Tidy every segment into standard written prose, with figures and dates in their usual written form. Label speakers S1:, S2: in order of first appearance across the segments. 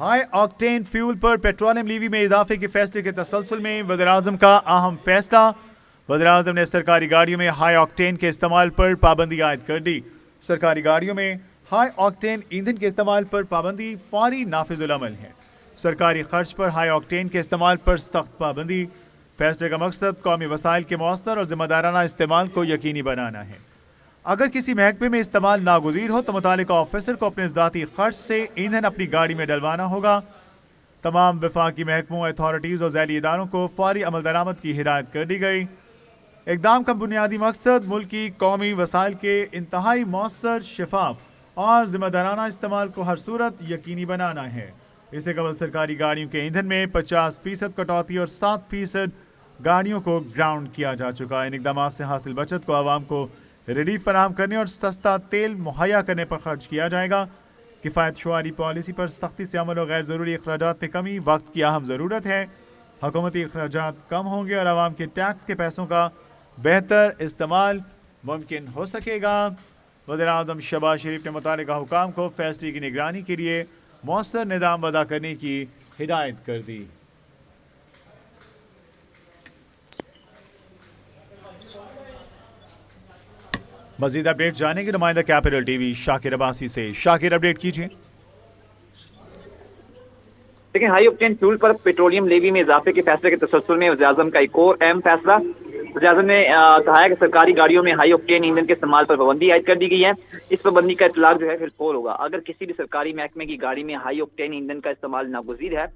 S1: High octane fuel पर petroleum लीवी में इजाफे के फैसले के तसलसल में वज़ीर-ए-आज़म का अहम फैसला। वज़ीर-ए-आज़म ने सरकारी गाड़ियों में हाई ऑक्टेन के इस्तेमाल पर पाबंदी आयद कर दी। सरकारी गाड़ियों में हाई ऑक्टेन ईंधन के इस्तेमाल पर पाबंदी फौरी नाफिजुल अमल है। सरकारी खर्च पर हाई ऑक्टेन के इस्तेमाल पर सख्त पाबंदी। फैसले का मकसद कौमी वसाइल के मौसर और जिम्मेदाराना इस्तेमाल को यकीनी बनाना है। अगर किसी महकमे में इस्तेमाल नागुज़ीर हो तो मुतालिका ऑफिसर को अपने ज़ाती खर्च से ईंधन अपनी गाड़ी में डलवाना होगा। तमाम वफाकी महकमों, अथॉरिटीज़ और ज़ैली इदारों को फौरी अमल दरामद की हिदायत कर दी गई। इक़दाम का बुनियादी मकसद मुल्क की कौमी वसाइल के इंतहाई मौसर, शफाफ और जिम्मेदाराना इस्तेमाल को हर सूरत यकीनी बनाना है। इससे कबल सरकारी गाड़ियों के ईंधन में 50% कटौती और 7% गाड़ियों को ग्राउंड किया जा चुका है। इन इक़दाम से हासिल बचत को आवाम को रिलीफ फराहम करने और सस्ता तेल मुहैया करने पर खर्च किया जाएगा। किफ़ायत शुमारी पॉलिसी पर सख्ती से अमल और गैर ज़रूरी अखराजात में कमी वक्त की अहम ज़रूरत है। हुकूमती अखराजात कम होंगे और आवाम के टैक्स के पैसों का बेहतर इस्तेमाल मुमकिन हो सकेगा। वज़ीर-ए-आज़म शहबाज शरीफ ने मुतालिका हुकाम को फैसले की निगरानी के लिए मौसर निज़ाम वज़ा करने की हिदायत कर दी। मज़ीद अपडेट जानेंगे नुमाइंदा कैपिटल टीवी शाकिर अब्बासी से। शाकिर, अपडेट कीजिए।
S2: लेकिन हाई ऑक्टेन फ्यूल पर पेट्रोलियम लेवी में इजाफे के फैसले के तसलसल में वज़ीर-ए-आज़म का एक और अहम फैसला। वज़ीर-ए-आज़म ने कहा है कि सरकारी गाड़ियों में हाई ऑक्टेन ईंधन के इस्तेमाल पर पाबंदी आयद कर दी गई है। इस पाबंदी का इतलाक जो है फिर फौर होगा। अगर किसी भी सरकारी महकमे की गाड़ी में हाई ऑक्टेन ईंधन का इस्तेमाल नागुज़ीर है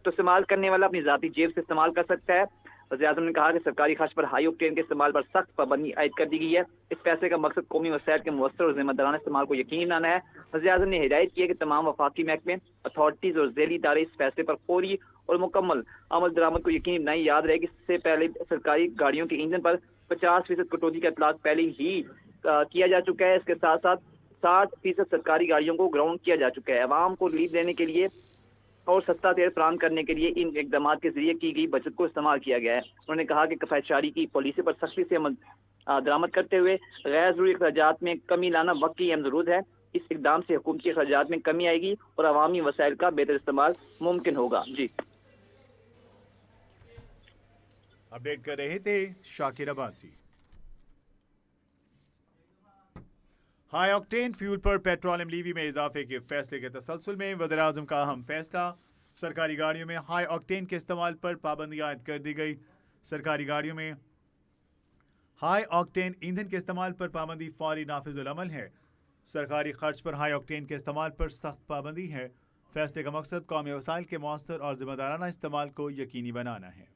S2: तो इस्तेमाल करने वाला अपनी ज़ाती जेब से इस्तेमाल कर सकता है। वज़ीर-ए-आज़म ने कहा कि सरकारी खर्च पर हाई ऑक्टेन के इस्तेमाल पर सख्त पाबंदी आयद कर दी गई है। इस फैसले का मकसद कौमी वसाइल के मुअस्सर और जिम्मेदाराना इस्तेमाल को यकीनी बनाना है। वज़ीर-ए-आज़म ने हिदायत की है कि तमाम वफाकी महकमे, अथॉरिटीज़ और ज़ैली इदारे इस फैसले पर फौरी और मुकम्मल अमल दरामद को यकीनी बनाएं। याद रहे कि इससे पहले सरकारी गाड़ियों के ईंधन पर 50% कटौती का इतलाक पहले ही किया जा चुका है। इसके साथ साथ 60% सरकारी गाड़ियों को ग्राउंड किया जा चुका है। अवाम को रिलीफ देने के लिए और सस्ता तेल फराहम करने के लिए इन इकदाम के जरिए की गई बचत को इस्तेमाल किया गया है। उन्होंने कहा कि किफायतशारी की पॉलिसी पर सख्ती से अमल दरामद करते हुए गैर जरूरी अखराजात में कमी लाना वक्त की अहम जरूरत है। इस इकदाम से हुकूमती अखराजात में कमी आएगी और अवामी वसाइल का बेहतर इस्तेमाल मुमकिन होगा। जी,
S1: अपडेट कर रहे थे Shakir Abbasi. High octane fuel पर पेट्रोलियम लीवी में इजाफे के फैसले के तसलसल में वज़ीर-ए-आज़म का अहम फैसला। सरकारी गाड़ियों में हाई ऑक्टेन के इस्तेमाल पर पाबंदी आयद कर दी गई। सरकारी गाड़ियों में हाई ऑक्टेन ईंधन के इस्तेमाल पर पाबंदी फौरी नाफिजुल अमल है। सरकारी खर्च पर हाई ऑक्टेन के इस्तेमाल पर सख्त पाबंदी है। फैसले का मकसद कौमी वसाइल के मौसर और जिम्मेदाराना इस्तेमाल को यकीनी बनाना है।